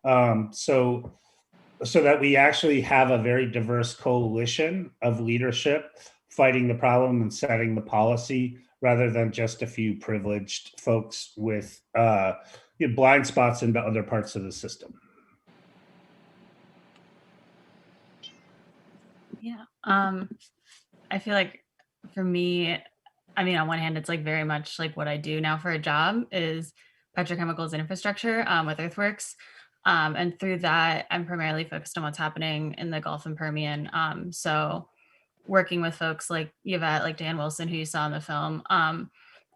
So that we actually have a very diverse coalition of leadership fighting the problem and setting the policy, rather than just a few privileged folks with blind spots into other parts of the system. Yeah. I feel like for me, I mean, on one hand, it's like very much like what I do now for a job is petrochemicals and infrastructure with Earthworks. And through that, I'm primarily focused on what's happening in the Gulf and Permian. So working with folks like Yvette, like Dan Wilson, who you saw in the film.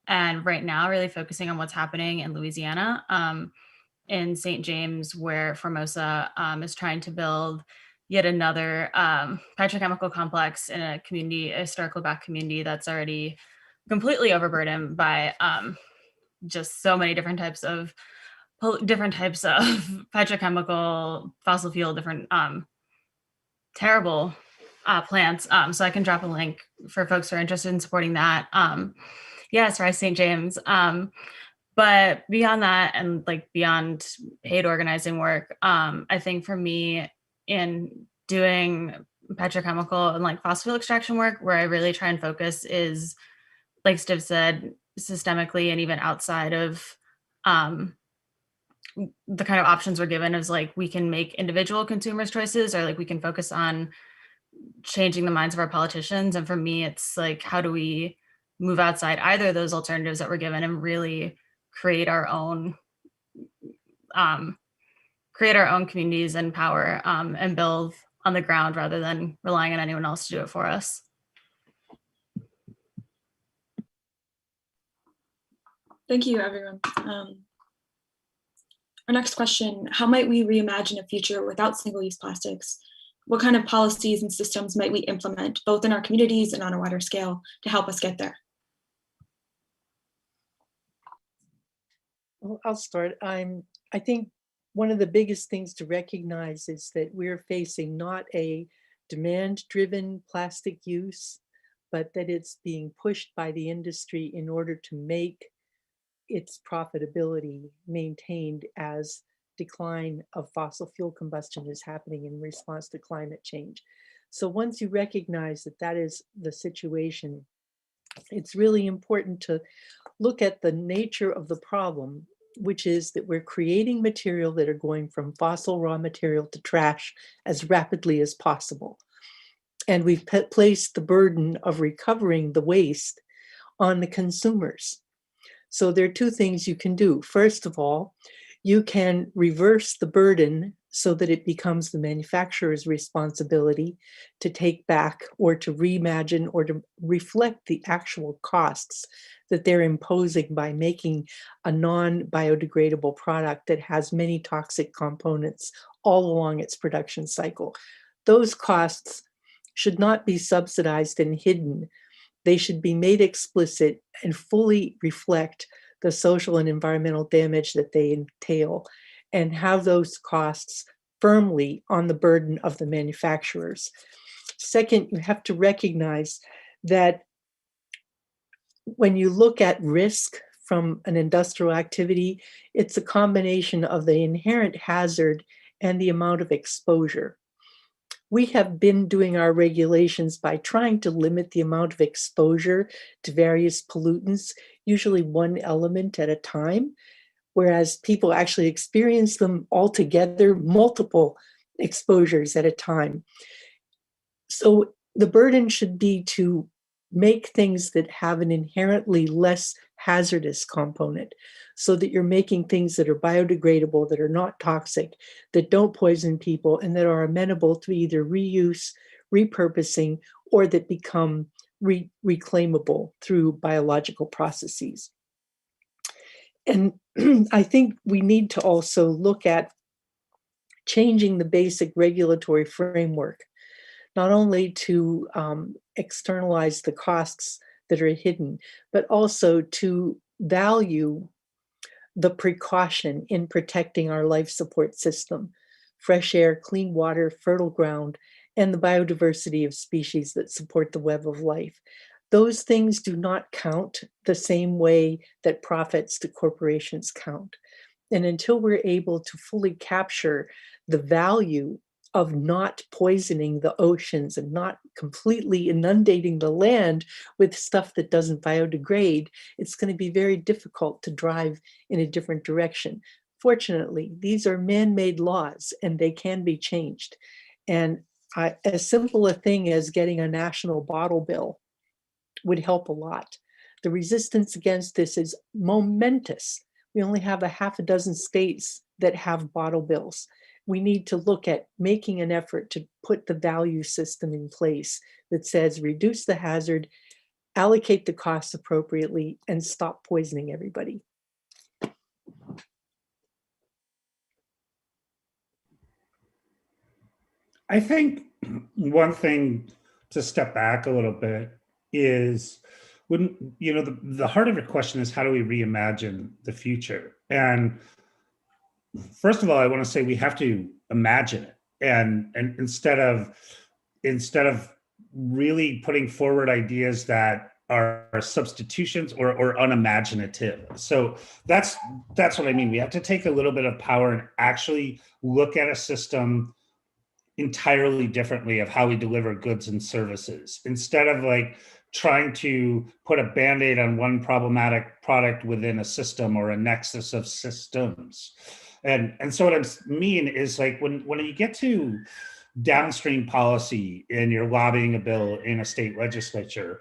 And right now, really focusing on what's happening in Louisiana, in St. James, where Formosa is trying to build yet another petrochemical complex in a community, a historical Black community that's already completely overburdened by just so many different types of petrochemical, fossil fuel, different terrible plants. So I can drop a link for folks who are interested in supporting that. Yes, Rise St. James. But beyond that, and like beyond paid organizing work, I think for me in doing petrochemical and like fossil fuel extraction work, where I really try and focus is, like Stiv said, systemically and even outside of the kind of options we're given is like we can make individual consumers choices, or like we can focus on changing the minds of our politicians. And for me, it's like, how do we move outside either of those alternatives that we're given and really create our own communities and power and build on the ground rather than relying on anyone else to do it for us. Thank you, everyone. Our next question, how might we reimagine a future without single-use plastics? What kind of policies and systems might we implement, both in our communities and on a wider scale, to help us get there? Well, I'll start. I think one of the biggest things to recognize is that we're facing not a demand-driven plastic use, but that it's being pushed by the industry in order to make its profitability maintained as decline of fossil fuel combustion is happening in response to climate change. So once you recognize that that is the situation, it's really important to look at the nature of the problem, which is that we're creating material that are going from fossil raw material to trash as rapidly as possible. And we've placed the burden of recovering the waste on the consumers. So there are two things you can do. First of all, you can reverse the burden so that it becomes the manufacturer's responsibility to take back or to reimagine or to reflect the actual costs that they're imposing by making a non-biodegradable product that has many toxic components all along its production cycle. Those costs should not be subsidized and hidden. They should be made explicit and fully reflect the social and environmental damage that they entail, and have those costs firmly on the burden of the manufacturers. Second, you have to recognize that when you look at risk from an industrial activity, it's a combination of the inherent hazard and the amount of exposure. We have been doing our regulations by trying to limit the amount of exposure to various pollutants, usually one element at a time, whereas people actually experience them altogether, multiple exposures at a time. So the burden should be to make things that have an inherently less hazardous component, so that you're making things that are biodegradable, that are not toxic, that don't poison people, and that are amenable to either reuse, repurposing, or that become reclaimable through biological processes. And I think we need to also look at changing the basic regulatory framework, not only to externalize the costs that are hidden, but also to value the precaution in protecting our life support system, fresh air, clean water, fertile ground, and the biodiversity of species that support the web of life. Those things do not count the same way that profits to corporations count. And until we're able to fully capture the value of not poisoning the oceans and not completely inundating the land with stuff that doesn't biodegrade, it's going to be very difficult to drive in a different direction. Fortunately, these are man-made laws and they can be changed. And as simple a thing as getting a national bottle bill would help a lot. The resistance against this is momentous. We only have a half a dozen states that have bottle bills. We need to look at making an effort to put the value system in place that says reduce the hazard, allocate the costs appropriately, and stop poisoning everybody. I think one thing to step back a little bit is when, the heart of your question is how do we reimagine the future? And first of all, I want to say we have to imagine it. And instead of really putting forward ideas that are substitutions or unimaginative. So that's what I mean. We have to take a little bit of power and actually look at a system entirely differently of how we deliver goods and services, instead of like trying to put a Band-Aid on one problematic product within a system or a nexus of systems. And so what I mean is, like, when you get to downstream policy and you're lobbying a bill in a state legislature,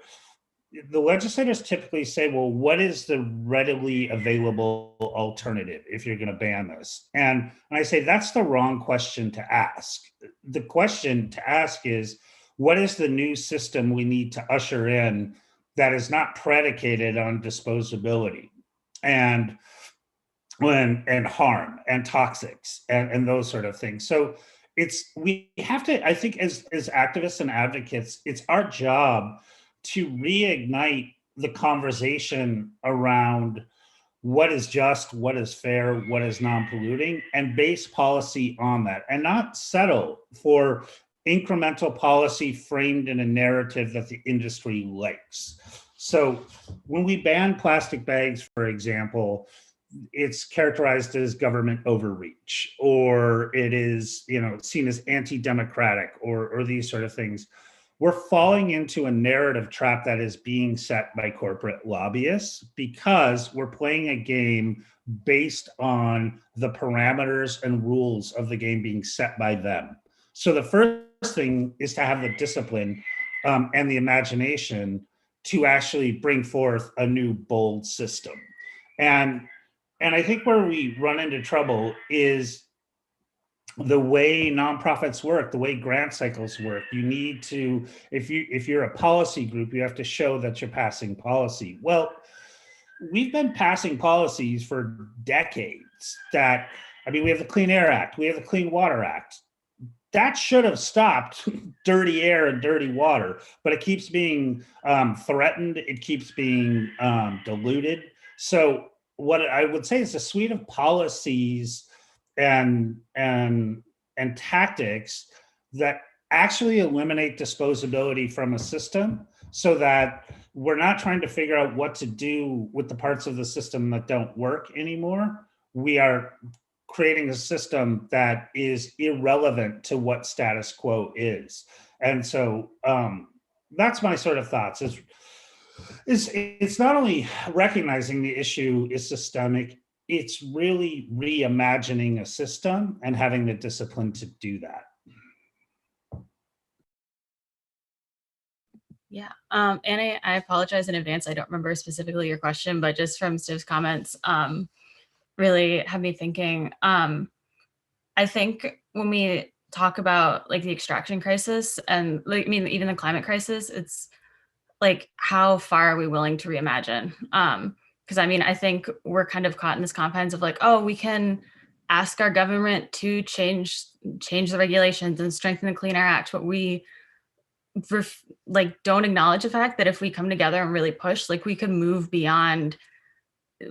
the legislators typically say, well, what is the readily available alternative if you're going to ban this? And I say that's the wrong question to ask. The question to ask is, what is the new system we need to usher in that is not predicated on disposability and harm and toxics and those sort of things? So we have to, I think, as activists and advocates, it's our job to reignite the conversation around what is just, what is fair, what is non-polluting, and base policy on that, and not settle for incremental policy framed in a narrative that the industry likes. So when we ban plastic bags, for example, it's characterized as government overreach, or it is, seen as anti-democratic, or these sort of things. We're falling into a narrative trap that is being set by corporate lobbyists because we're playing a game based on the parameters and rules of the game being set by them. So the first thing is to have the discipline and the imagination to actually bring forth a new bold system. And I think where we run into trouble is the way nonprofits work, the way grant cycles work. You need to, if you're a policy group, you have to show that you're passing policy. Well, we've been passing policies for decades that, we have the Clean Air Act, we have the Clean Water Act. That should have stopped dirty air and dirty water, but it keeps being threatened. It keeps being diluted. So what I would say is a suite of policies and tactics that actually eliminate disposability from a system, so that we're not trying to figure out what to do with the parts of the system that don't work anymore. We are creating a system that is irrelevant to what status quo is. And so that's my sort of thoughts. It's not only recognizing the issue is systemic, it's really reimagining a system and having the discipline to do that. Yeah, Annie, I apologize in advance. I don't remember specifically your question, but just from Stiv's comments, really had me thinking. I think when we talk about like the extraction crisis and even the climate crisis, it's like, how far are we willing to reimagine? Because I think we're kind of caught in this confines of like, oh, we can ask our government to change the regulations and strengthen the Clean Air Act, but we don't acknowledge the fact that if we come together and really push, like, we can move beyond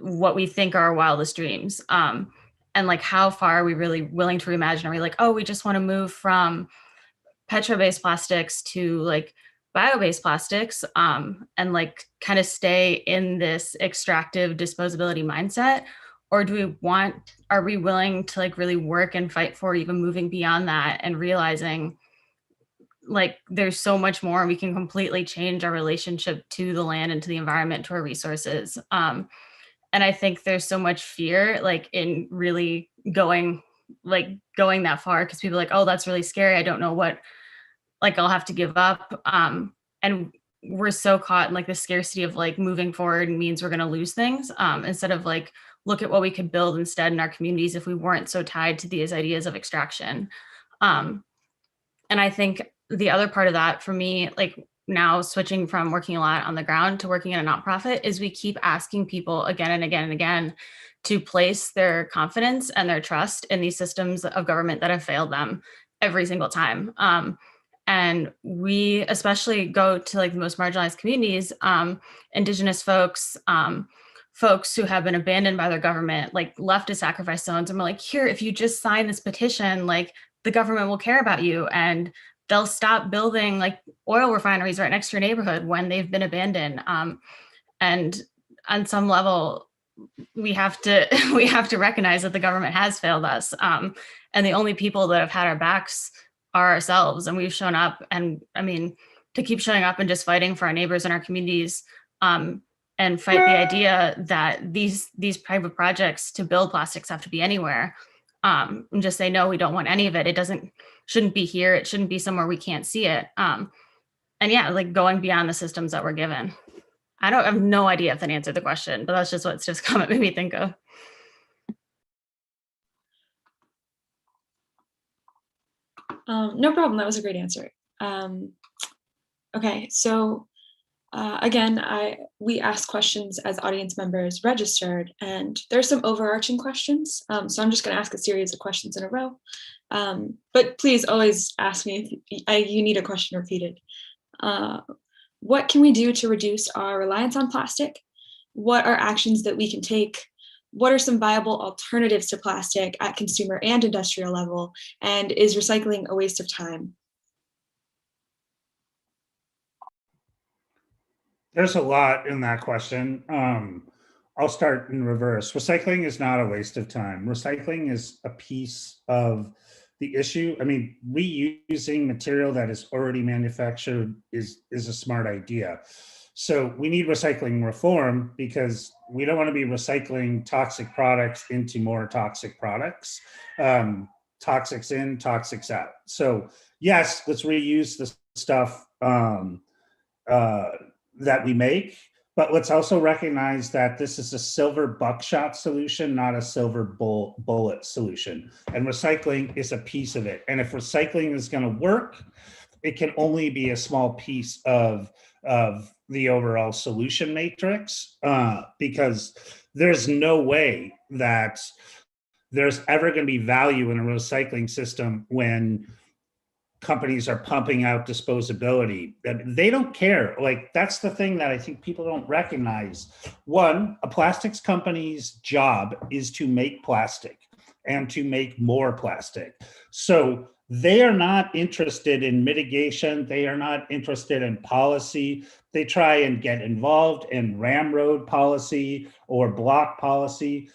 what we think are our wildest dreams. And like, how far are we really willing to reimagine? Are we like, oh, we just want to move from petro-based plastics to like bio-based plastics, and like kind of stay in this extractive disposability mindset? Or are we willing to like really work and fight for even moving beyond that and realizing like there's so much more, we can completely change our relationship to the land and to the environment, to our resources. And I think there's so much fear like in really going that far, because people are like, oh, that's really scary. I don't know what like I'll have to give up. And we're so caught in like the scarcity of like moving forward means we're going to lose things, instead of like look at what we could build instead in our communities if we weren't so tied to these ideas of extraction. And I think the other part of that for me, like now switching from working a lot on the ground to working in a nonprofit, is we keep asking people again and again and again to place their confidence and their trust in these systems of government that have failed them every single time. And we especially go to like the most marginalized communities, Indigenous folks, folks who have been abandoned by their government, like left as sacrifice zones. And we're like, here, if you just sign this petition, like the government will care about you and they'll stop building like oil refineries right next to your neighborhood when they've been abandoned. And on some level, we have to recognize that the government has failed us. And the only people that have had our backs are ourselves. And we've shown up. And I mean, to keep showing up and just fighting for our neighbors and our communities, and fight the idea that these private projects to build plastics have to be anywhere. And just say, no, we don't want any of it. It shouldn't be here. It shouldn't be somewhere we can't see it. And yeah, like going beyond the systems that we're given. I have no idea if that answered the question, but that's just what's just come at made me think of. No problem. That was a great answer. Okay, so again, we asked questions as audience members registered, and there's some overarching questions. So I'm just going to ask a series of questions in a row. But please always ask me if you need a question repeated. What can we do to reduce our reliance on plastic? What are actions that we can take? What are some viable alternatives to plastic at consumer and industrial level? And is recycling a waste of time? There's a lot in that question. I'll start in reverse. Recycling is not a waste of time. Recycling is a piece of the issue. I mean, reusing material that is already manufactured is a smart idea. So we need recycling reform because we don't want to be recycling toxic products into more toxic products. Toxics in, toxics out. So yes, let's reuse the stuff that we make, but let's also recognize that this is a silver buckshot solution, not a silver bullet solution. And recycling is a piece of it. And if recycling is going to work, it can only be a small piece of the overall solution matrix, because there's no way that there's ever going to be value in a recycling system when companies are pumping out disposability. They don't care. Like, that's the thing that I think people don't recognize. One, a plastics company's job is to make plastic and to make more plastic. So they are not interested in mitigation. They are not interested in policy. They try and get involved in ramroad policy or block policy.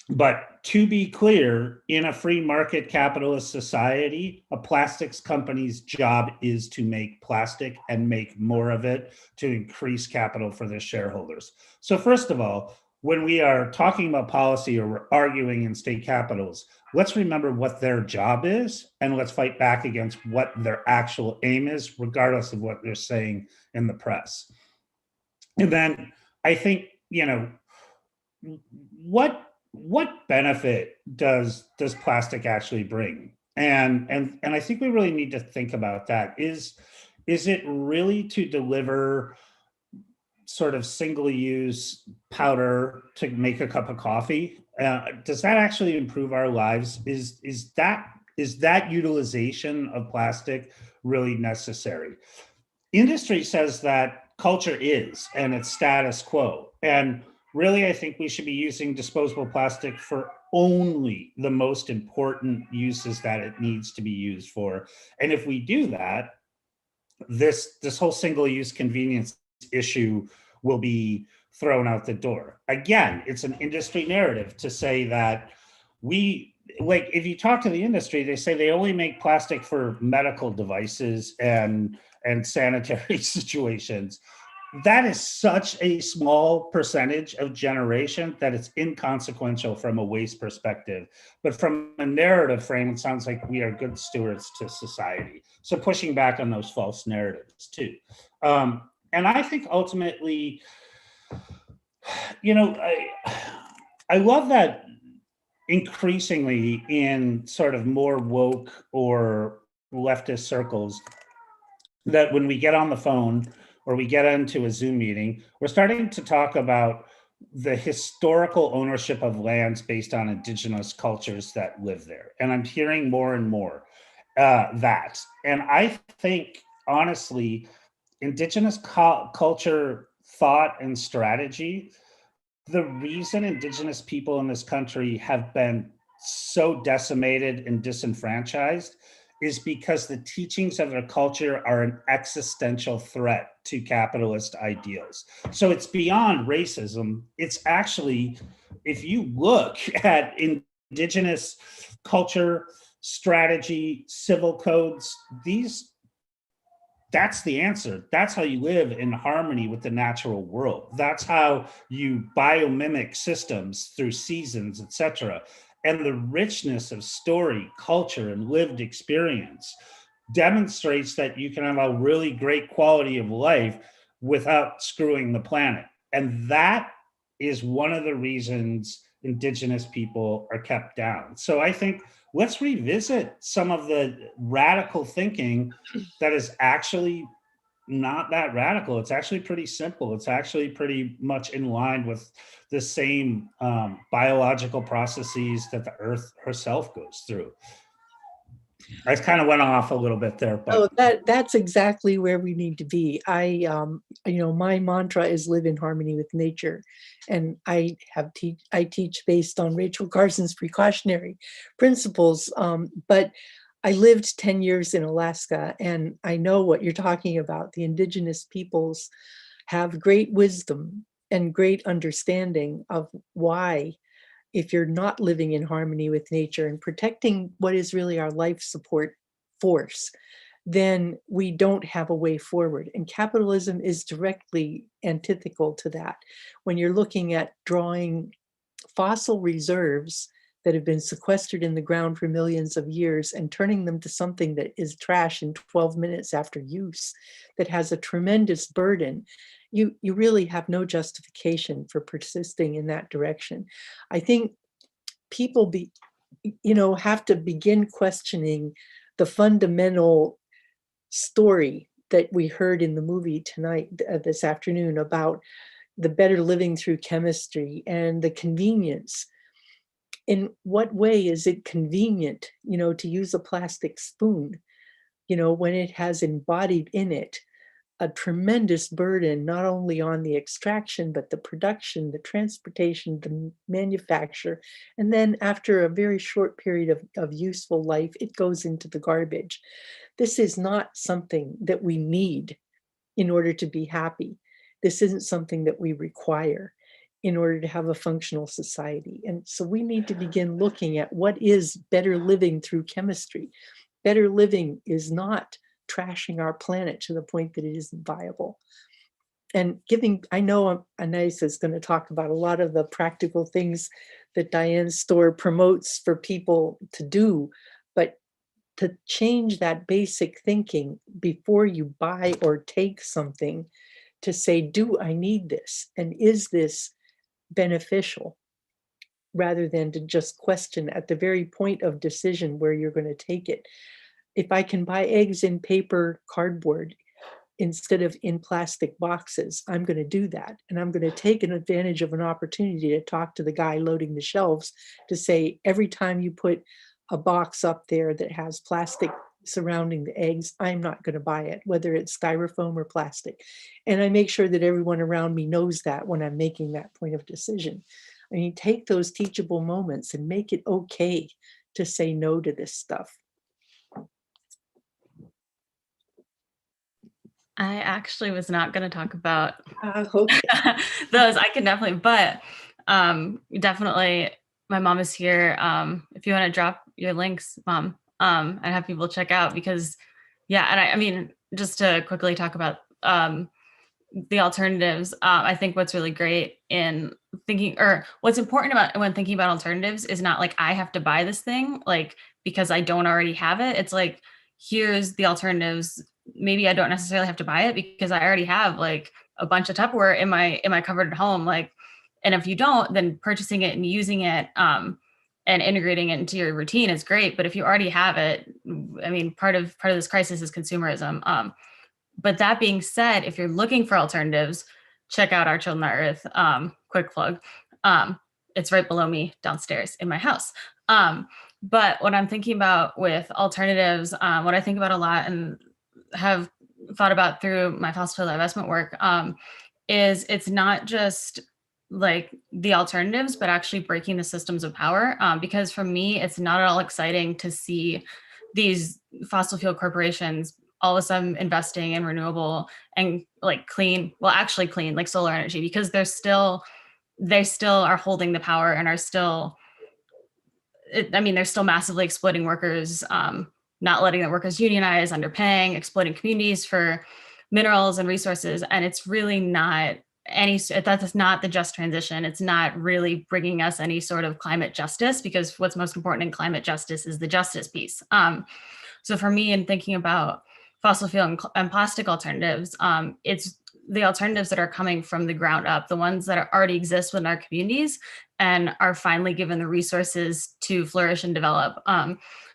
But to be clear, in a free market capitalist society, a plastics company's job is to make plastic and make more of it to increase capital for their shareholders. So first of all, when we are talking about policy or we're arguing in state capitals, let's remember what their job is and let's fight back against what their actual aim is, regardless of what they're saying in the press. And then I think, what benefit does plastic actually bring? And I think we really need to think about that. Is it really to deliver sort of single-use powder to make a cup of coffee? Does that actually improve our lives? Is that utilization of plastic really necessary? Industry says that culture is, and it's status quo. And really, I think we should be using disposable plastic for only the most important uses that it needs to be used for. And if we do that, this whole single-use convenience issue will be thrown out the door. Again, it's an industry narrative to say that like if you talk to the industry, they say they only make plastic for medical devices and sanitary situations. That is such a small percentage of generation that it's inconsequential from a waste perspective. But from a narrative frame, it sounds like we are good stewards to society. So pushing back on those false narratives too. And I think ultimately, I love that increasingly in sort of more woke or leftist circles, that when we get on the phone or we get into a Zoom meeting, we're starting to talk about the historical ownership of lands based on indigenous cultures that live there. And I'm hearing more and more that. And I think, honestly, indigenous culture, thought, and strategy, the reason indigenous people in this country have been so decimated and disenfranchised is because the teachings of their culture are an existential threat to capitalist ideals. So it's beyond racism. It's actually, if you look at indigenous culture, strategy, civil codes, that's the answer. That's how you live in harmony with the natural world. That's how you biomimic systems through seasons, etc. And the richness of story, culture, and lived experience demonstrates that you can have a really great quality of life without screwing the planet. And that is one of the reasons indigenous people are kept down. So I think let's revisit some of the radical thinking that is actually not that radical. It's actually pretty simple. It's actually pretty much in line with the same biological processes that the Earth herself goes through. I kind of went off a little bit there, but that's exactly where we need to be. My mantra is live in harmony with nature, and I teach based on Rachel Carson's precautionary principles. But I lived 10 years in Alaska, and I know what you're talking about. The indigenous peoples have great wisdom and great understanding of why, if you're not living in harmony with nature and protecting what is really our life support force, then we don't have a way forward. And capitalism is directly antithetical to that. When you're looking at drawing fossil reserves that have been sequestered in the ground for millions of years and turning them to something that is trash in 12 minutes after use, that has a tremendous burden, you really have no justification for persisting in that direction. I think people have to begin questioning the fundamental story that we heard in the movie tonight, this afternoon, about the better living through chemistry and the convenience. In what way is it convenient, to use a plastic spoon, when it has embodied in it a tremendous burden, not only on the extraction, but the production, the transportation, the manufacture. And then after a very short period of useful life, it goes into the garbage. This is not something that we need in order to be happy. This isn't something that we require in order to have a functional society. And so we need to begin looking at what is better living through chemistry. Better living is not trashing our planet to the point that it isn't viable. And I know Anaïs is going to talk about a lot of the practical things that Diane's store promotes for people to do, but to change that basic thinking before you buy or take something, to say, do I need this? And is this beneficial? Rather than to just question at the very point of decision where you're going to take it. If I can buy eggs in paper cardboard instead of in plastic boxes, I'm going to do that. And I'm going to take advantage of an opportunity to talk to the guy loading the shelves to say, every time you put a box up there that has plastic surrounding the eggs, I'm not going to buy it, whether it's styrofoam or plastic. And I make sure that everyone around me knows that when I'm making that point of decision. I mean, take those teachable moments and make it okay to say no to this stuff. I actually was not going to talk about Okay. those. I can definitely, but definitely my mom is here. If you want to drop your links, Mom, and have people check out, because yeah, and I mean, just to quickly talk about the alternatives, I think what's really great in thinking, or what's important about when thinking about alternatives, is not like I have to buy this thing, like, because I don't already have it. It's like, here's the alternatives. Maybe I don't necessarily have to buy it because I already have like a bunch of Tupperware in my cupboard at home. Like, and if you don't, then purchasing it and using it, and integrating it into your routine is great. But if you already have it, I mean, part of this crisis is consumerism. But that being said, if you're looking for alternatives, check out Our Children on Earth. Quick plug. It's right below me downstairs in my house. But what I'm thinking about with alternatives, what I think about a lot and have thought about through my fossil fuel divestment work, is it's not just like the alternatives, but actually breaking the systems of power. Because for me, it's not at all exciting to see these fossil fuel corporations all of a sudden investing in renewable and like clean, well, actually clean, like solar energy, because they still are holding the power and are still, I mean, they're still massively exploiting workers, not letting the workers unionize, underpaying, exploiting communities for minerals and resources. And it's really not that's not the just transition. It's not really bringing us any sort of climate justice, because what's most important in climate justice is the justice piece. So for me, in thinking about fossil fuel and plastic alternatives, it's the alternatives that are coming from the ground up, the ones that already exist within our communities and are finally given the resources to flourish and develop.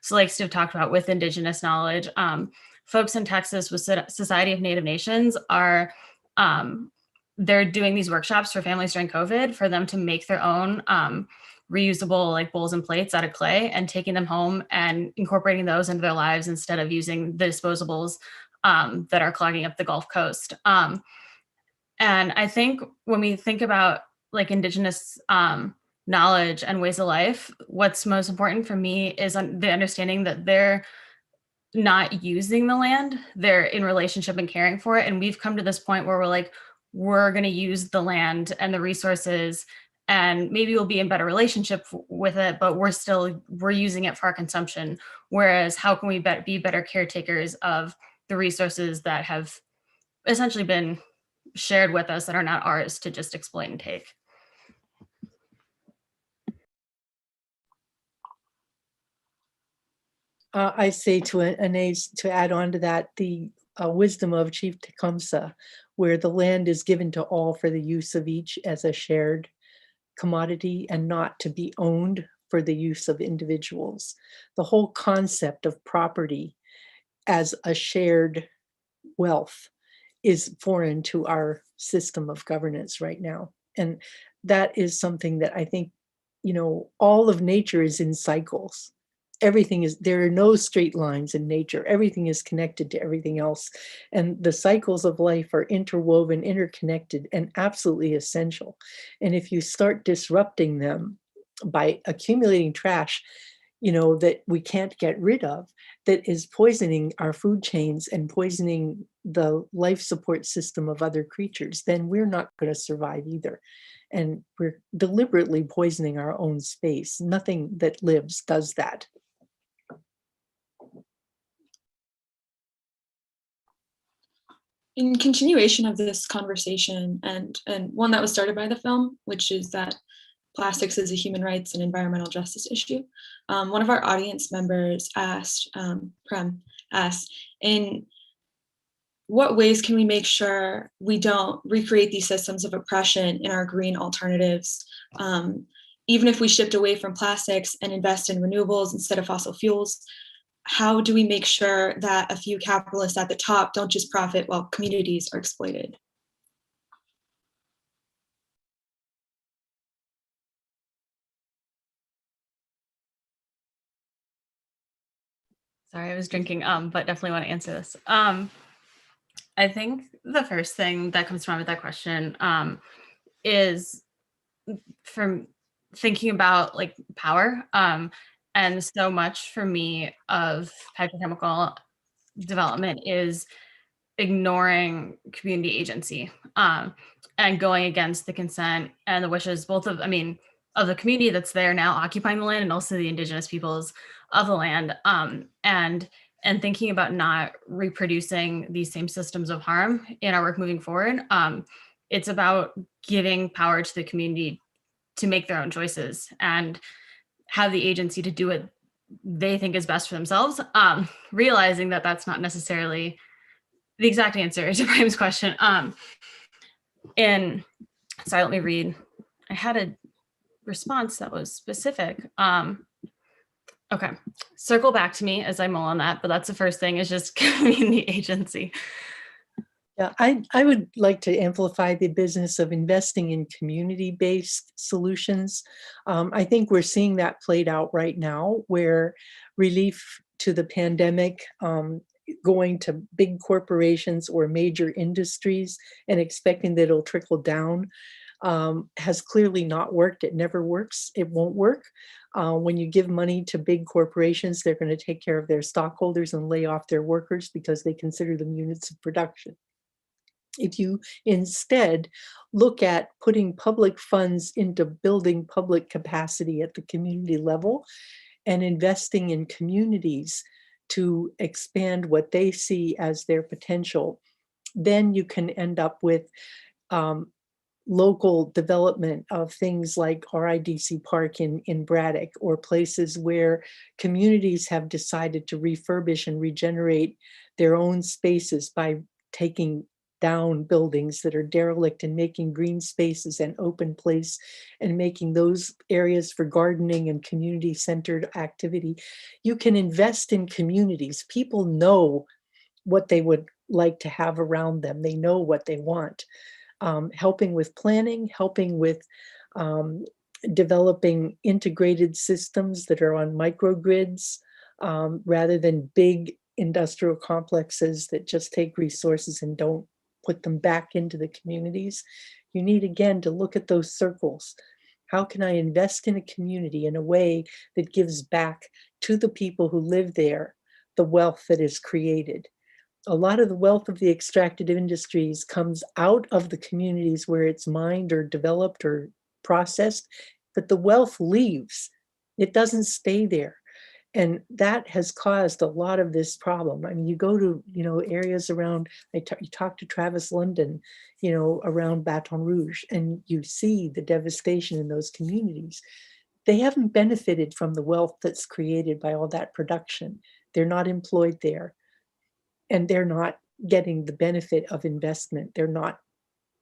So like Stiv talked about with Indigenous knowledge, folks in Texas with Society of Native Nations are, they're doing these workshops for families during COVID for them to make their own reusable like bowls and plates out of clay and taking them home and incorporating those into their lives instead of using the disposables that are clogging up the Gulf Coast. And I think when we think about like Indigenous knowledge and ways of life, what's most important for me is the understanding that they're not using the land, they're in relationship and caring for it. And we've come to this point where we're like, we're going to use the land and the resources, and maybe we'll be in better relationship with it, but we're using it for our consumption. Whereas how can we be better caretakers of the resources that have essentially been shared with us, that are not ours to just exploit and take? I say to Anaïs, to add on to that, the wisdom of Chief Tecumseh, where the land is given to all for the use of each as a shared commodity and not to be owned for the use of individuals. The whole concept of property as a shared wealth is foreign to our system of governance right now. And that is something that I think, all of nature is in cycles. There are no straight lines in nature. Everything is connected to everything else. And the cycles of life are interwoven, interconnected, and absolutely essential. And if you start disrupting them by accumulating trash, that we can't get rid of, that is poisoning our food chains and poisoning the life support system of other creatures, then we're not going to survive either. And we're deliberately poisoning our own space. Nothing that lives does that. In continuation of this conversation, and one that was started by the film, which is that plastics is a human rights and environmental justice issue, one of our audience members asked, Prem asked, in what ways can we make sure we don't recreate these systems of oppression in our green alternatives? Even if we shift away from plastics and invest in renewables instead of fossil fuels, how do we make sure that a few capitalists at the top don't just profit while communities are exploited? Sorry, I was drinking, but definitely want to answer this. I think the first thing that comes to mind with that question is from thinking about like power. And so much for me of petrochemical development is ignoring community agency and going against the consent and the wishes both of, of the community that's there now occupying the land and also the indigenous peoples of the land, and thinking about not reproducing these same systems of harm in our work moving forward. It's about giving power to the community to make their own choices and have the agency to do what they think is best for themselves, realizing that that's not necessarily the exact answer to Brian's question. And sorry, let me read. I had a response that was specific. Okay, circle back to me as I mull on that, but that's the first thing, is just community agency. Yeah, I would like to amplify the business of investing in community-based solutions. I think we're seeing that played out right now, where relief to the pandemic, going to big corporations or major industries and expecting that it'll trickle down, has clearly not worked. It never works. It won't work. When you give money to big corporations, they're going to take care of their stockholders and lay off their workers because they consider them units of production. If you instead look at putting public funds into building public capacity at the community level and investing in communities to expand what they see as their potential, then you can end up with local development of things like RIDC Park in Braddock, or places where communities have decided to refurbish and regenerate their own spaces by taking down buildings that are derelict and making green spaces and open place and making those areas for gardening and community-centered activity. You can invest in communities. People know what they would like to have around them. They know what they want. Helping with planning, helping with developing integrated systems that are on microgrids, rather than big industrial complexes that just take resources and don't put them back into the communities. You need, again, to look at those circles. How can I invest in a community in a way that gives back to the people who live there the wealth that is created? A lot of the wealth of the extractive industries comes out of the communities where it's mined or developed or processed, but the wealth leaves. It doesn't stay there. And that has caused a lot of this problem. I mean, you go to, areas around, you talk to Travis London, around Baton Rouge, and you see the devastation in those communities. They haven't benefited from the wealth that's created by all that production. They're not employed there. And they're not getting the benefit of investment. They're not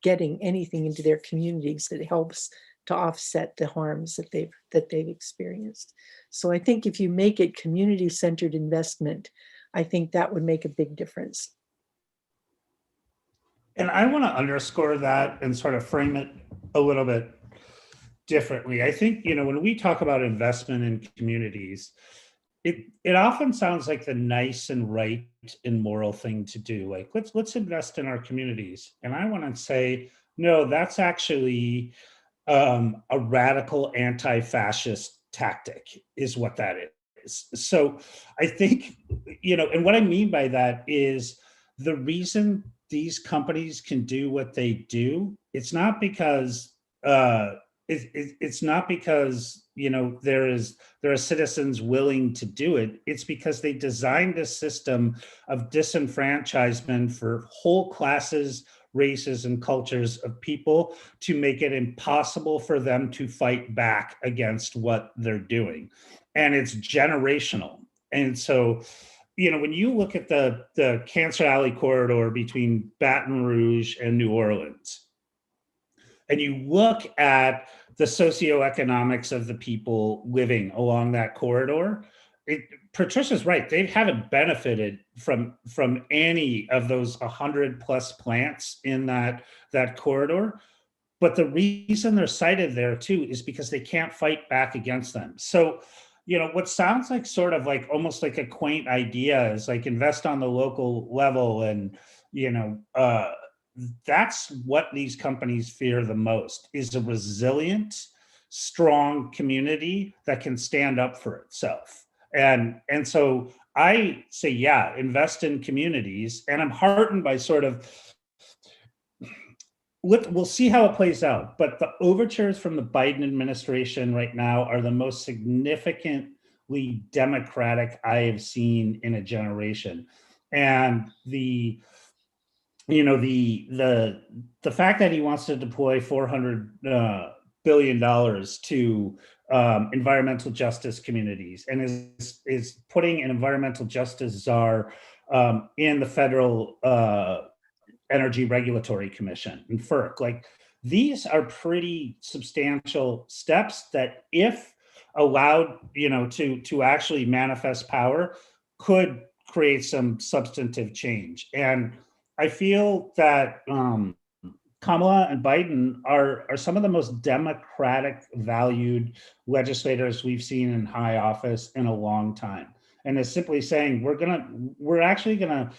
getting anything into their communities that helps to offset the harms that they've experienced. So I think if you make it community-centered investment, I think that would make a big difference. And I want to underscore that and sort of frame it a little bit differently. I think, when we talk about investment in communities, it often sounds like the nice and right and moral thing to do. Like, let's invest in our communities. And I want to say, no, that's actually a radical anti-fascist tactic is what that is. So I think, and what I mean by that is the reason these companies can do what they do, it's not because it's not because there are citizens willing to do it. It's because they designed a system of disenfranchisement for whole classes, races, and cultures of people to make it impossible for them to fight back against what they're doing. And it's generational. And so, when you look at the Cancer Alley corridor between Baton Rouge and New Orleans, and you look at the socioeconomics of the people living along that corridor, Patricia's right. They haven't benefited from any of those 100+ plants in that corridor. But the reason they're cited there too is because they can't fight back against them. So, what sounds like sort of like almost like a quaint idea is like invest on the local level, and that's what these companies fear the most, is a resilient, strong community that can stand up for itself. And so I say, yeah, invest in communities. And I'm heartened by sort of, we'll see how it plays out. But the overtures from the Biden administration right now are the most significantly democratic I have seen in a generation. And the fact that he wants to deploy $400 billion to environmental justice communities and is putting an environmental justice czar in the federal Energy Regulatory Commission and FERC. Like, these are pretty substantial steps that, if allowed, to actually manifest power, could create some substantive change. And I feel that Kamala and Biden are some of the most democratic valued legislators we've seen in high office in a long time. And is simply saying, we're actually gonna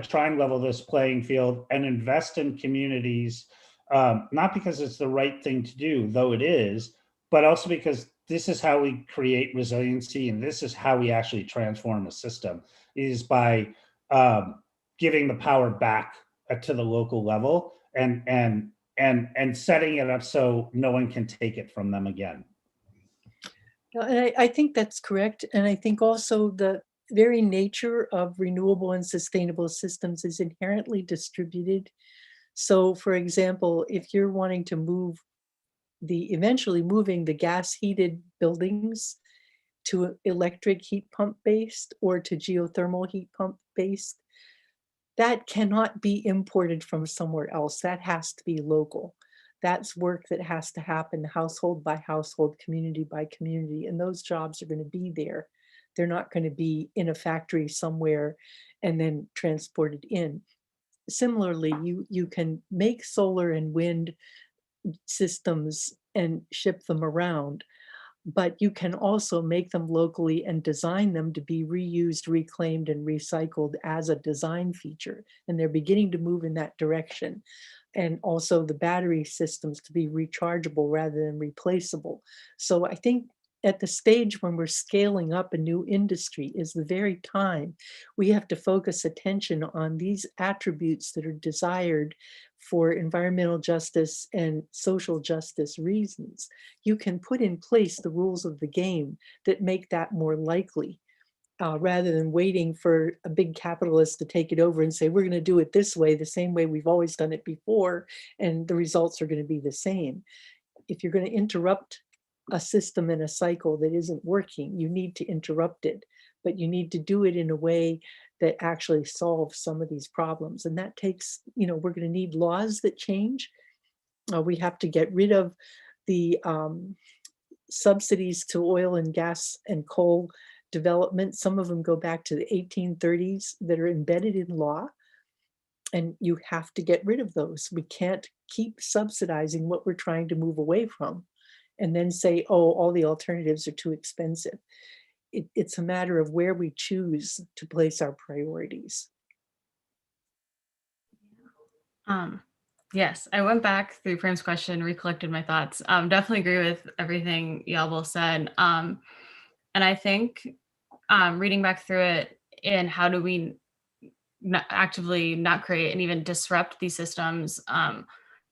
try and level this playing field and invest in communities, not because it's the right thing to do, though it is, but also because this is how we create resiliency, and this is how we actually transform a system, is by giving the power back to the local level and setting it up so no one can take it from them again. And I think that's correct. And I think also the very nature of renewable and sustainable systems is inherently distributed. So for example, if you're wanting to eventually moving the gas heated buildings to electric heat pump based or to geothermal heat pump based, that cannot be imported from somewhere else. That has to be local. That's work that has to happen household by household, community by community, and those jobs are going to be there. They're not going to be in a factory somewhere and then transported in. Similarly, you can make solar and wind systems and ship them around, but you can also make them locally and design them to be reused, reclaimed, and recycled as a design feature. And they're beginning to move in that direction. And also the battery systems to be rechargeable rather than replaceable. So I think at the stage when we're scaling up a new industry is the very time we have to focus attention on these attributes that are desired for environmental justice and social justice reasons. You can put in place the rules of the game that make that more likely. Rather than waiting for a big capitalist to take it over and say, we're going to do it this way, the same way we've always done it before, and the results are going to be the same. If you're going to interrupt a system in a cycle that isn't working, you need to interrupt it, but you need to do it in a way that actually solves some of these problems. And that takes, we're going to need laws that change. We have to get rid of the subsidies to oil and gas and coal development. Some of them go back to the 1830s that are embedded in law, and you have to get rid of those. We can't keep subsidizing what we're trying to move away from and then say, oh, all the alternatives are too expensive. It's a matter of where we choose to place our priorities. Yes, I went back through Prem's question, recollected my thoughts. Definitely agree with everything y'all both said. And I think reading back through it, and how do we actively not create and even disrupt these systems?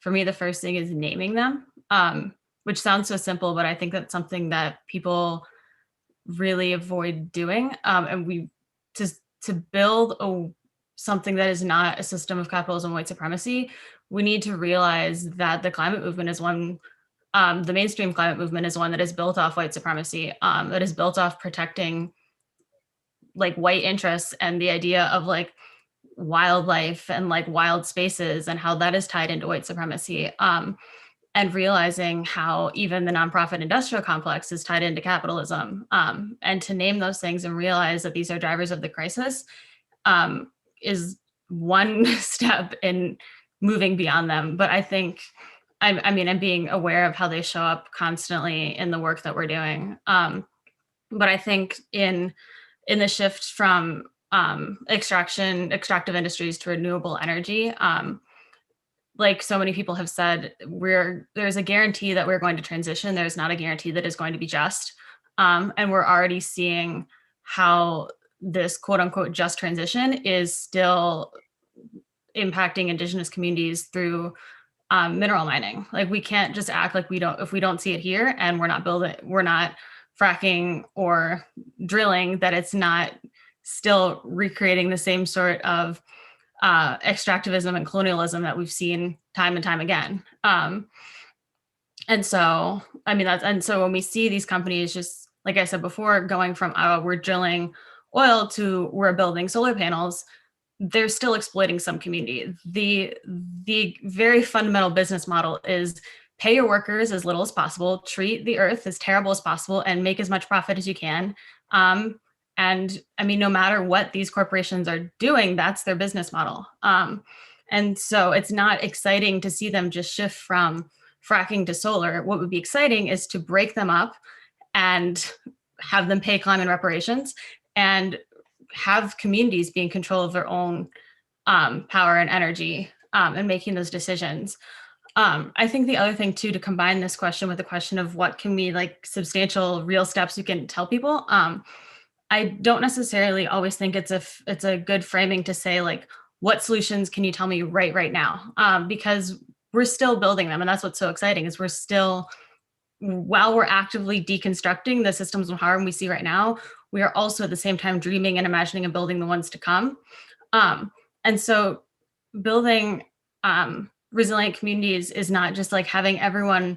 For me, the first thing is naming them, which sounds so simple, but I think that's something that people really avoid doing. And we to build something that is not a system of capitalism and white supremacy, we need to realize that the climate movement is one. The mainstream climate movement is one that is built off white supremacy, that is built off protecting like white interests and the idea of like wildlife and like wild spaces and how that is tied into white supremacy. And realizing how even the nonprofit industrial complex is tied into capitalism, and to name those things and realize that these are drivers of the crisis is one step in moving beyond them. But I think, I'm being aware of how they show up constantly in the work that we're doing. But I think in the shift from extractive industries to renewable energy, like so many people have said, there's a guarantee that we're going to transition. There's not a guarantee that is going to be just. And we're already seeing how this quote unquote just transition is still impacting indigenous communities through mineral mining. Like we can't just act like if we don't see it here and we're not fracking or drilling, that it's not still recreating the same sort of extractivism and colonialism that we've seen time and time again. And so, I mean, so when we see these companies, just like I said before, going from we're drilling oil to we're building solar panels, they're still exploiting some community. The very fundamental business model is pay your workers as little as possible, treat the earth as terrible as possible, and make as much profit as you can. And I mean, no matter what these corporations are doing, that's their business model. And so it's not exciting to see them just shift from fracking to solar. What would be exciting is to break them up and have them pay climate reparations and have communities be in control of their own power and energy and making those decisions. I think the other thing too, to combine this question with the question of what can we, like, substantial real steps we can tell people, I don't necessarily always think it's a good framing to say, like, what solutions can you tell me right now? Because we're still building them. And that's what's so exciting, is we're still, while we're actively deconstructing the systems of harm we see right now, we are also at the same time dreaming and imagining and building the ones to come. And so building resilient communities is not just like having everyone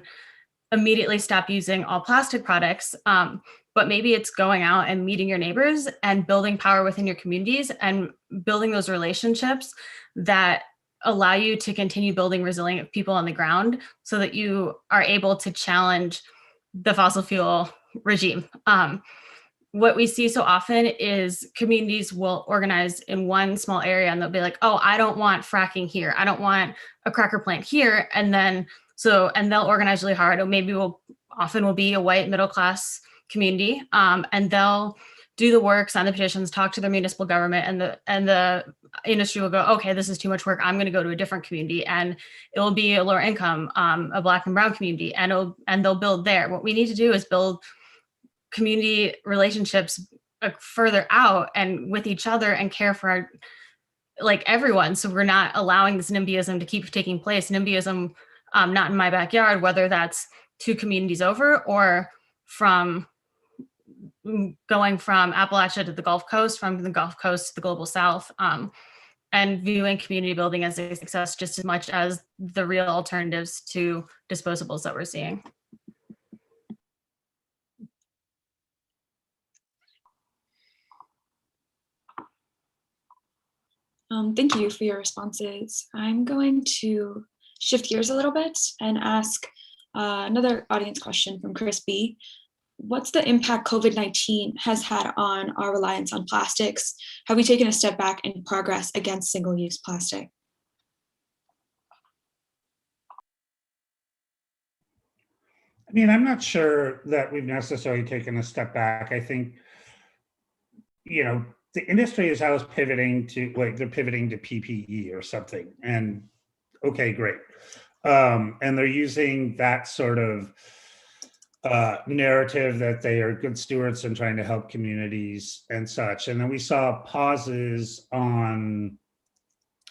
immediately stop using all plastic products, but maybe it's going out and meeting your neighbors and building power within your communities and building those relationships that allow you to continue building resilient people on the ground so that you are able to challenge the fossil fuel regime. What we see so often is communities will organize in one small area and they'll be like, oh, I don't want fracking here. I don't want a cracker plant here. And then, and they'll organize really hard. Or maybe often will be a white middle-class community. And they'll do the work, sign the petitions, talk to their municipal government, and the industry will go, okay, this is too much work. I'm going to go to a different community, and it will be a lower income, a Black and brown community, and they'll build there. What we need to do is build community relationships further out and with each other and care for everyone. So we're not allowing this NIMBYism to keep taking place. NIMBYism, not in my backyard, whether that's 2 communities over or from going from Appalachia to the Gulf Coast, from the Gulf Coast to the global South, and viewing community building as a success just as much as the real alternatives to disposables that we're seeing. Thank you for your responses. I'm going to shift gears a little bit and ask another audience question from Chris B. What's the impact COVID-19 has had on our reliance on plastics? Have we taken a step back in progress against single-use plastic? I mean, I'm not sure that we've necessarily taken a step back. I think, the industry is always pivoting to, they're pivoting to PPE or something. And okay, great. And they're using that sort of narrative that they are good stewards and trying to help communities and such. And then we saw pauses on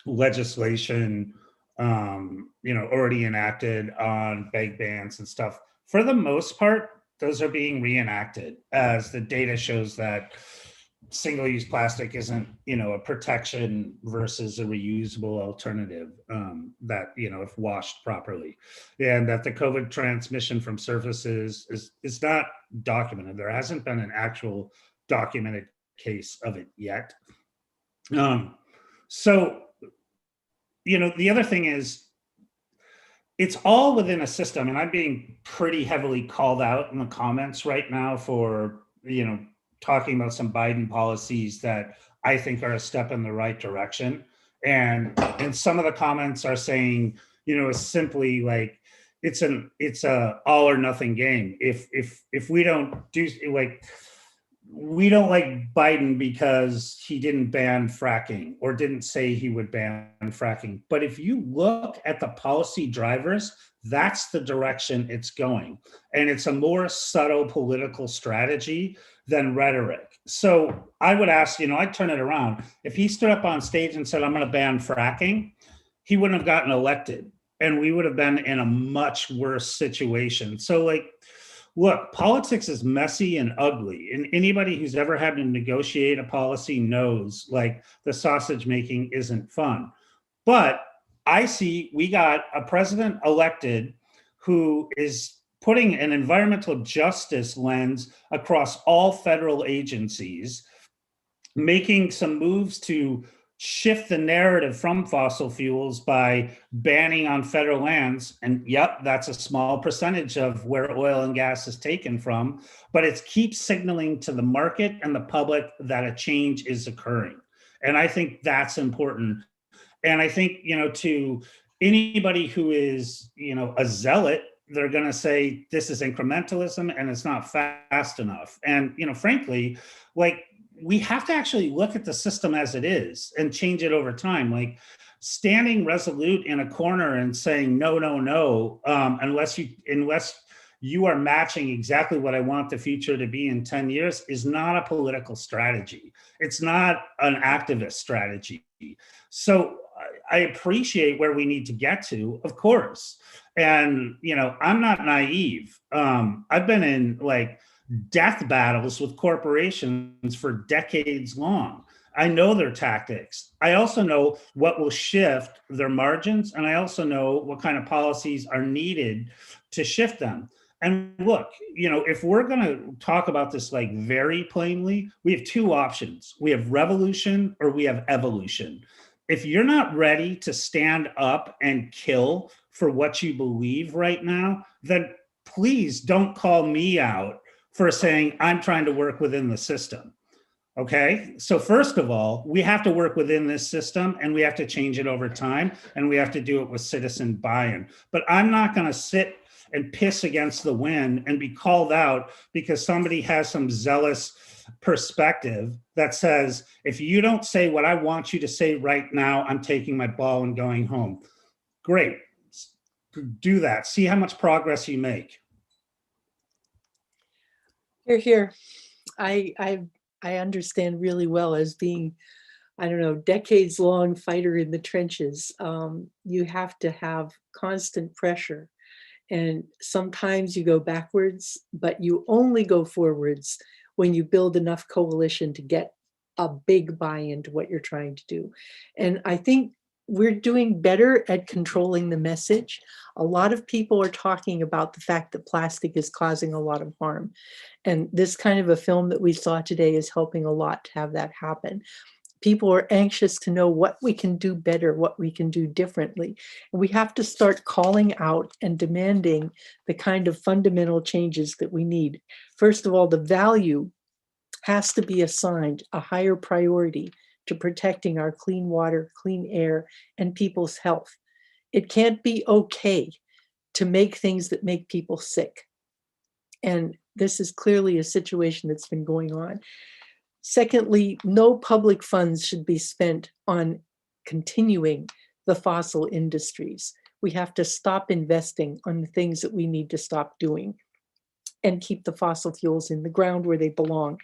legislation, already enacted on bag bans and stuff. For the most part, those are being reenacted as the data shows that single-use plastic isn't, a protection versus a reusable alternative that, if washed properly, and that the COVID transmission from surfaces is not documented. There hasn't been an actual documented case of it yet. So, the other thing is, it's all within a system, and I'm being pretty heavily called out in the comments right now for, talking about some Biden policies that I think are a step in the right direction. And some of the comments are saying, it's simply like, it's a all or nothing game. If we don't do, we don't like Biden because he didn't ban fracking or didn't say he would ban fracking. But if you look at the policy drivers, that's the direction it's going. And it's a more subtle political strategy than rhetoric. So I would ask, I'd turn it around. If he stood up on stage and said, I'm going to ban fracking, he wouldn't have gotten elected, and we would have been in a much worse situation. So, like, look, politics is messy and ugly. And anybody who's ever had to negotiate a policy knows, like, the sausage making isn't fun. But I see we got a president elected who is putting an environmental justice lens across all federal agencies, making some moves to shift the narrative from fossil fuels by banning on federal lands. And yep, that's a small percentage of where oil and gas is taken from, but it keeps signaling to the market and the public that a change is occurring. And I think that's important. And I think, to anybody who is, a zealot, they're going to say this is incrementalism and it's not fast enough. And, frankly, like, we have to actually look at the system as it is and change it over time. Like, standing resolute in a corner and saying no, no, no, unless you are matching exactly what I want the future to be in 10 years is not a political strategy. It's not an activist strategy. So I appreciate where we need to get to, of course. And, I'm not naive. I've been in, like, death battles with corporations for decades long. I know their tactics. I also know what will shift their margins, and I also know what kind of policies are needed to shift them. And look, if we're going to talk about this, like, very plainly, we have two options. We have revolution or we have evolution. If you're not ready to stand up and kill for what you believe right now, then please don't call me out for saying I'm trying to work within the system. Okay. So first of all, we have to work within this system, and we have to change it over time, and we have to do it with citizen buy-in. But I'm not going to sit and piss against the wind and be called out because somebody has some zealous perspective that says, if you don't say what I want you to say right now, I'm taking my ball and going home. Great. Do that. See how much progress you make. Here. I understand really well, as being, I don't know, decades long fighter in the trenches. You have to have constant pressure, and sometimes you go backwards, but you only go forwards when you build enough coalition to get a big buy-in to what you're trying to do. And I think we're doing better at controlling the message. A lot of people are talking about the fact that plastic is causing a lot of harm. And this kind of a film that we saw today is helping a lot to have that happen. People are anxious to know what we can do better, what we can do differently. And we have to start calling out and demanding the kind of fundamental changes that we need. First of all, the value has to be assigned a higher priority to protecting our clean water, clean air, and people's health. It can't be okay to make things that make people sick. And this is clearly a situation that's been going on. Secondly, no public funds should be spent on continuing the fossil industries. We have to stop investing on the things that we need to stop doing and keep the fossil fuels in the ground where they belong.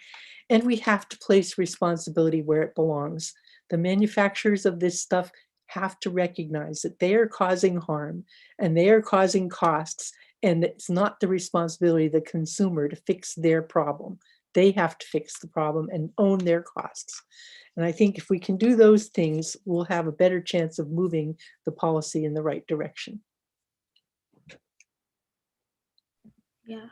And we have to place responsibility where it belongs. The manufacturers of this stuff have to recognize that they are causing harm and they are causing costs, and it's not the responsibility of the consumer to fix their problem. They have to fix the problem and own their costs. And I think if we can do those things, we'll have a better chance of moving the policy in the right direction. Yeah.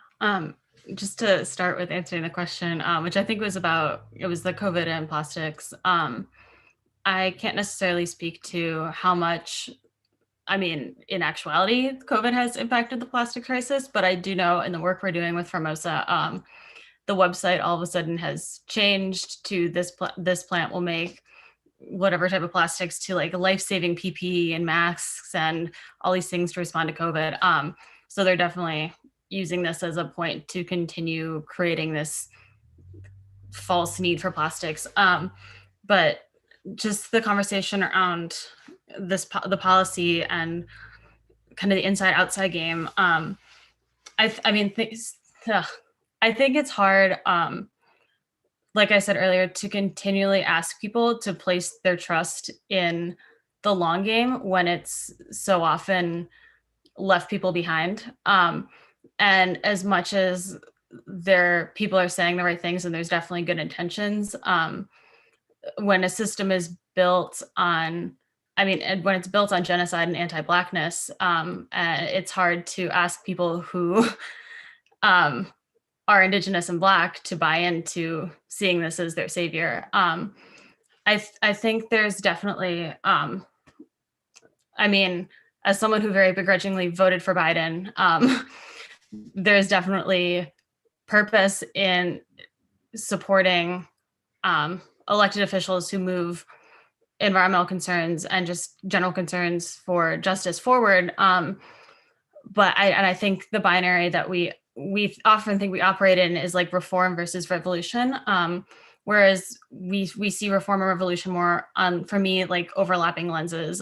Just to start with answering the question, which I think was about, it was the COVID and plastics. I can't necessarily speak to how much, I mean, in actuality, COVID has impacted the plastic crisis, but I do know in the work we're doing with Formosa, the website all of a sudden has changed to this plant will make whatever type of plastics to like life-saving PPE and masks and all these things to respond to COVID. So they're definitely using this as a point to continue creating this false need for plastics. But just the conversation around the policy and kind of the inside outside game. I think it's hard like I said earlier, to continually ask people to place their trust in the long game when it's so often left people behind. And as much as people are saying the right things and there's definitely good intentions, when a system is built on, when it's built on genocide and anti-Blackness, it's hard to ask people who are Indigenous and Black to buy into seeing this as their savior. I think there's definitely, as someone who very begrudgingly voted for Biden, there's definitely purpose in supporting elected officials who move environmental concerns and just general concerns for justice forward. But I think the binary that we often think we operate in is like reform versus revolution. Whereas we see reform and revolution more on, for me, like overlapping lenses.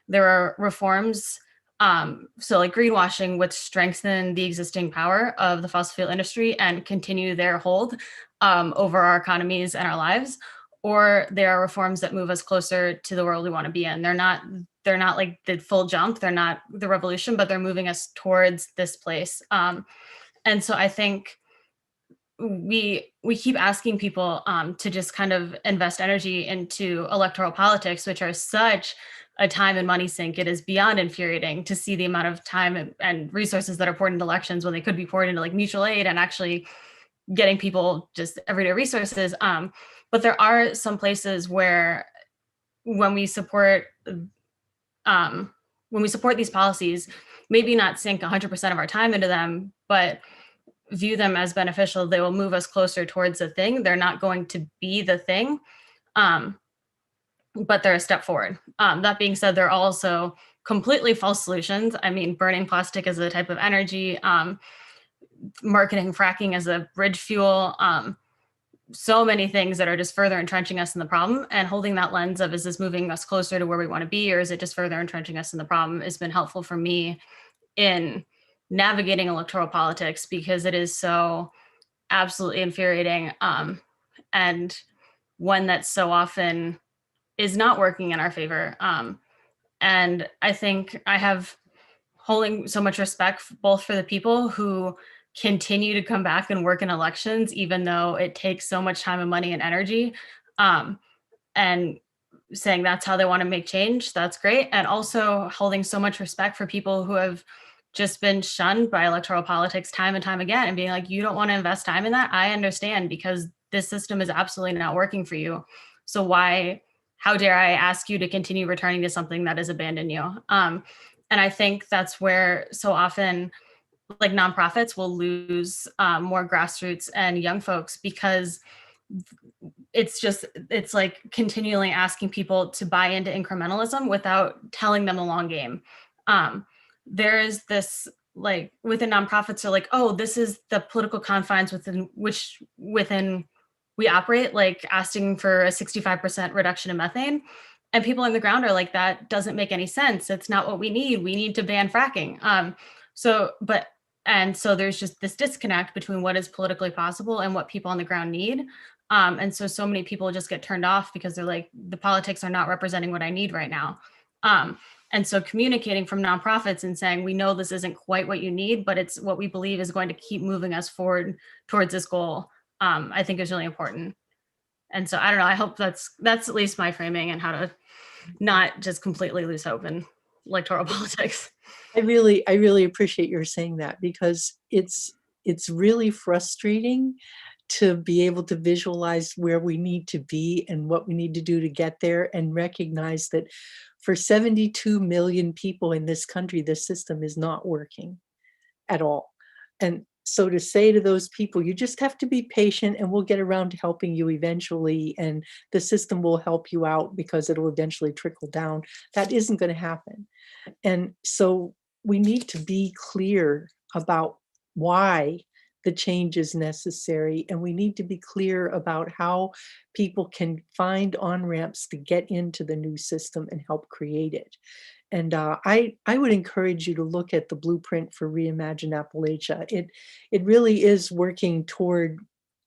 There are reforms, so like greenwashing, which strengthen the existing power of the fossil fuel industry and continue their hold over our economies and our lives. Or there are reforms that move us closer to the world we want to be in. They're not like the full jump. They're not the revolution, but they're moving us towards this place. And so I think we keep asking people to just kind of invest energy into electoral politics, which are such a time and money sink. It is beyond infuriating to see the amount of time and resources that are poured into elections when they could be poured into like mutual aid and actually getting people just everyday resources. But there are some places where when we support these policies, maybe not sink 100% of our time into them, but view them as beneficial, they will move us closer towards the thing. They're not going to be the thing, but they're a step forward. That being said, they're also completely false solutions. I mean, burning plastic as a type of energy, marketing fracking as a bridge fuel, so many things that are just further entrenching us in the problem, and holding that lens of, is this moving us closer to where we want to be, or is it just further entrenching us in the problem, has been helpful for me in navigating electoral politics, because it is so absolutely infuriating, and one that so often is not working in our favor. And I think I have holding so much respect both for the people who continue to come back and work in elections, even though it takes so much time and money and energy, and saying that's how they want to make change. That's great. And also holding so much respect for people who have just been shunned by electoral politics time and time again, and being like, you don't want to invest time in that? I understand, because this system is absolutely not working for you. So how dare I ask you to continue returning to something that has abandoned you? And I think that's where so often like nonprofits will lose more grassroots and young folks, because it's like continually asking people to buy into incrementalism without telling them the long game. There is this, like, within nonprofits are like, oh, this is the political confines within we operate, like asking for a 65% reduction in methane. And people on the ground are like, that doesn't make any sense. It's not what we need. We need to ban fracking. So there's just this disconnect between what is politically possible and what people on the ground need. And so many people just get turned off because they're like, the politics are not representing what I need right now. And so communicating from nonprofits and saying, we know this isn't quite what you need, but it's what we believe is going to keep moving us forward towards this goal, I think is really important. And so I don't know, I hope that's at least my framing and how to not just completely lose hope in electoral politics. I really appreciate your saying that, because it's really frustrating to be able to visualize where we need to be and what we need to do to get there, and recognize that for 72 million people in this country, this system is not working at all. And so to say to those people, you just have to be patient and we'll get around to helping you eventually, and the system will help you out because it'll eventually trickle down, that isn't going to happen. And so we need to be clear about why the change is necessary, and we need to be clear about how people can find on-ramps to get into the new system and help create it. And I would encourage you to look at the blueprint for Reimagine Appalachia. It really is working toward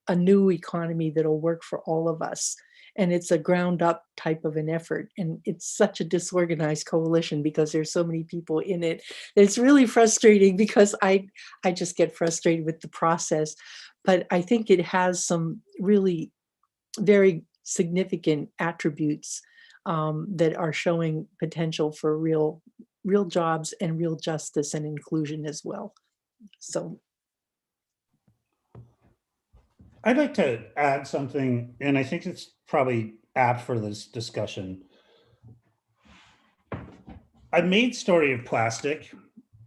a new economy that'll work for all of us. And it's a ground up type of an effort. And it's such a disorganized coalition because there's so many people in it. It's really frustrating because I just get frustrated with the process. But I think it has some really very significant attributes that are showing potential for real jobs and real justice and inclusion as well. So I'd like to add something, and I think it's probably apt for this discussion. I made Story of Plastic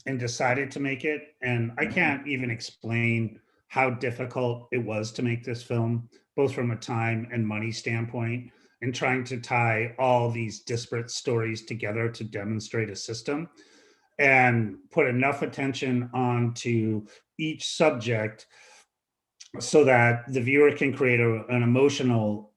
and decided to make it, and I can't even explain how difficult it was to make this film, both from a time and money standpoint, and trying to tie all these disparate stories together to demonstrate a system and put enough attention onto each subject so that the viewer can create an emotional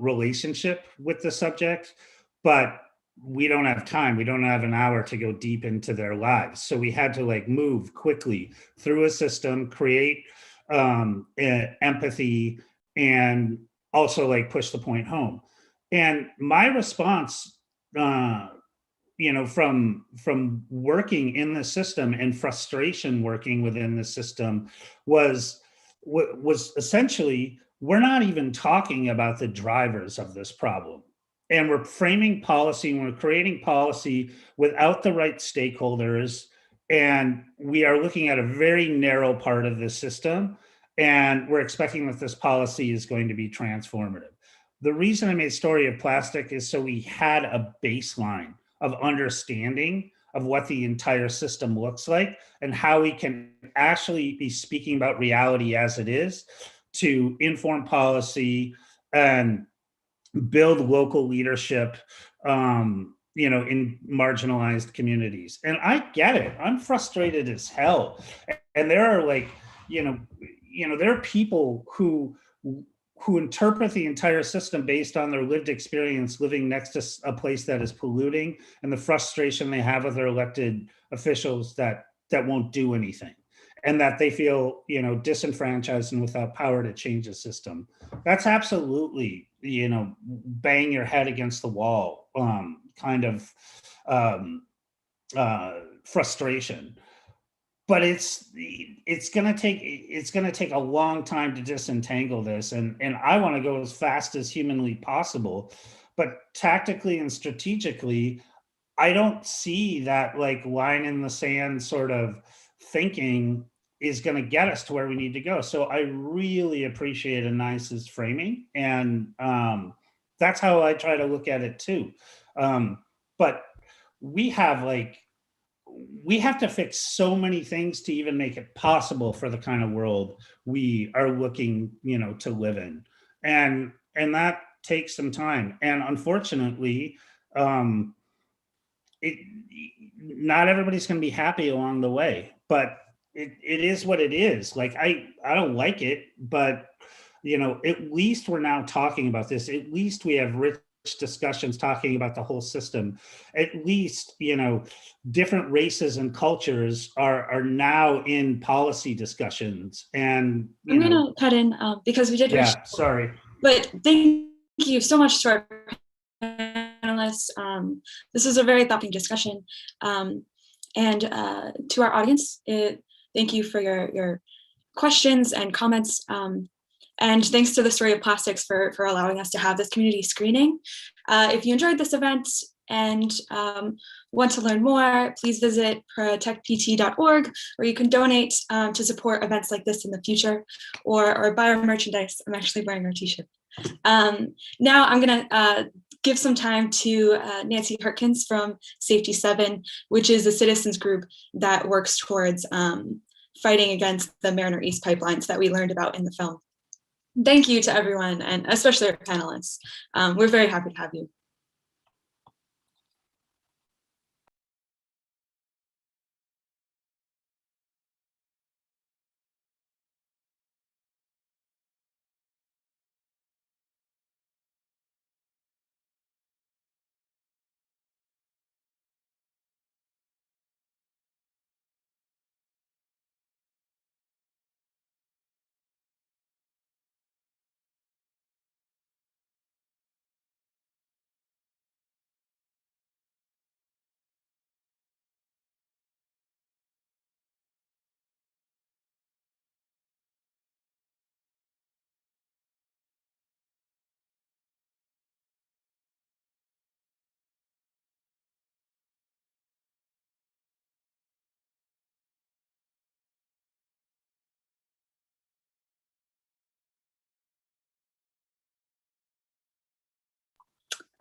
relationship with the subject, but we don't have time. We don't have an hour to go deep into their lives. So we had to like move quickly through a system, create empathy, and also like push the point home. And my response, from working in the system and frustration working within the system was essentially, we're not even talking about the drivers of this problem. And we're framing policy and we're creating policy without the right stakeholders. And we are looking at a very narrow part of the system. And we're expecting that this policy is going to be transformative. The reason I made Story of Plastic is so we had a baseline of understanding of what the entire system looks like and how we can actually be speaking about reality as it is to inform policy and build local leadership, in marginalized communities. And I get it. I'm frustrated as hell. And there are like, there are people who interpret the entire system based on their lived experience living next to a place that is polluting and the frustration they have with their elected officials that won't do anything and that they feel disenfranchised and without power to change the system. That's absolutely bang your head against the wall kind of frustration. But it's gonna take a long time to disentangle this, and I want to go as fast as humanly possible, but tactically and strategically, I don't see that like line in the sand sort of thinking is going to get us to where we need to go. So I really appreciate Anaïs's framing, and that's how I try to look at it too. But we have to fix so many things to even make it possible for the kind of world we are looking, to live in. And that takes some time. And unfortunately, not everybody's going to be happy along the way, but it is what it is. Like, I don't like it, but at least we're now talking about this. At least we have rich discussions talking about the whole system. At least different races and cultures are now in policy discussions. And I'm gonna cut in because we did. Yeah, sorry. But thank you so much to our panelists. This is a very thoughtful discussion, and to our audience, thank you for your questions and comments. And thanks to the Story of Plastics for allowing us to have this community screening. If you enjoyed this event and want to learn more, please visit protectpt.org, where you can donate to support events like this in the future, or buy our merchandise. I'm actually wearing our t-shirt. Now I'm gonna give some time to Nancy Harkins from Safety 7, which is a citizens group that works towards fighting against the Mariner East pipelines that we learned about in the film. Thank you to everyone, and especially our panelists. We're very happy to have you.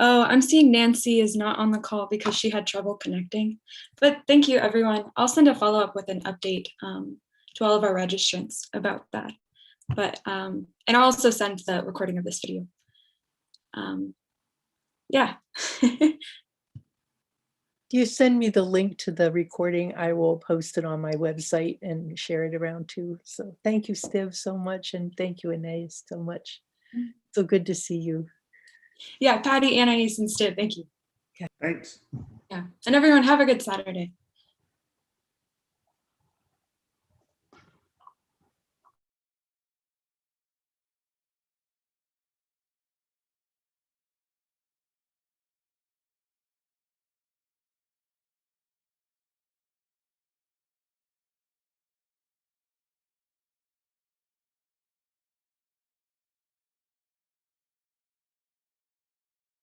Oh, I'm seeing Nancy is not on the call because she had trouble connecting. But thank you, everyone. I'll send a follow-up with an update to all of our registrants about that. But and I'll also send the recording of this video. Yeah. You send me the link to the recording. I will post it on my website and share it around too. So thank you, Stiv, so much. And thank you, Anaïs, so much. So good to see you. Yeah, Patty, Anaïs, and Stiv, thank you. Thanks. Yeah, and everyone have a good Saturday.